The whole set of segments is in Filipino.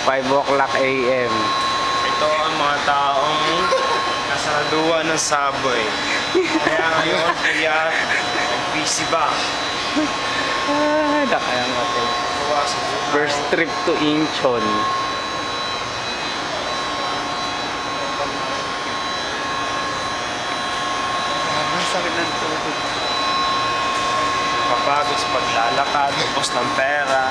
5 o'clock AM. Ito ang mga taong kasaraduan ng subway. Kaya ngayon, kuya, busy ba? Nakayang natin. First trip to Incheon. Ang sakit ng tuhod. Kapagod sa paglalakad, ubos ng pera.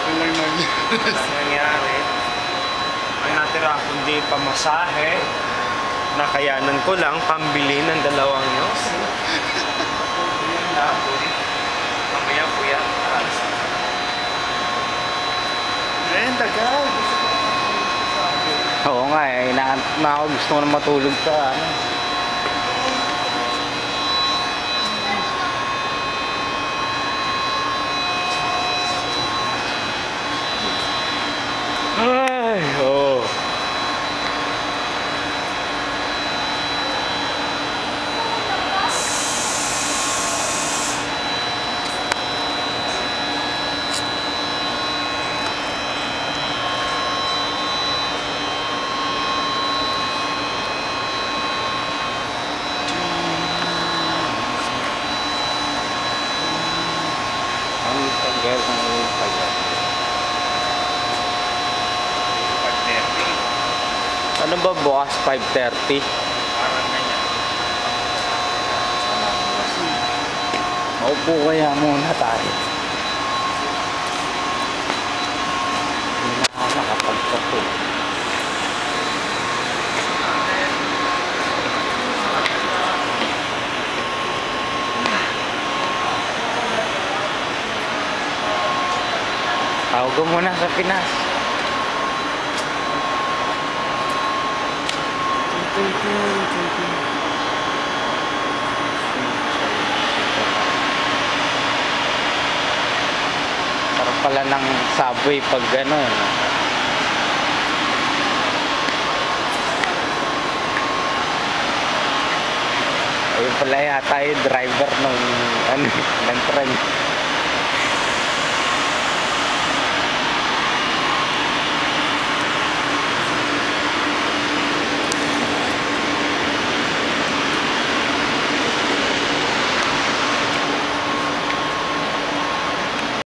Walang nangyari. Ang nangyari, ang natira kundi pamasahe, nakayanan ko lang pambili ng 2 yosi. Yan lang. Mamaya kuya, alas. Ayun, tagal. Oo nga eh, gusto ko na matulog sa ano. Ay, oh. Ang tagal ng tagal. Ano ba bukas 5:30? Parang ganyan. Maupo kaya muna tayo. Hindi na ako nakapagpapo. Tawag ko muna sa Pinas. Sarap pala ng subway pag gano'n. Ayun pala yata yung driver ng ng tren.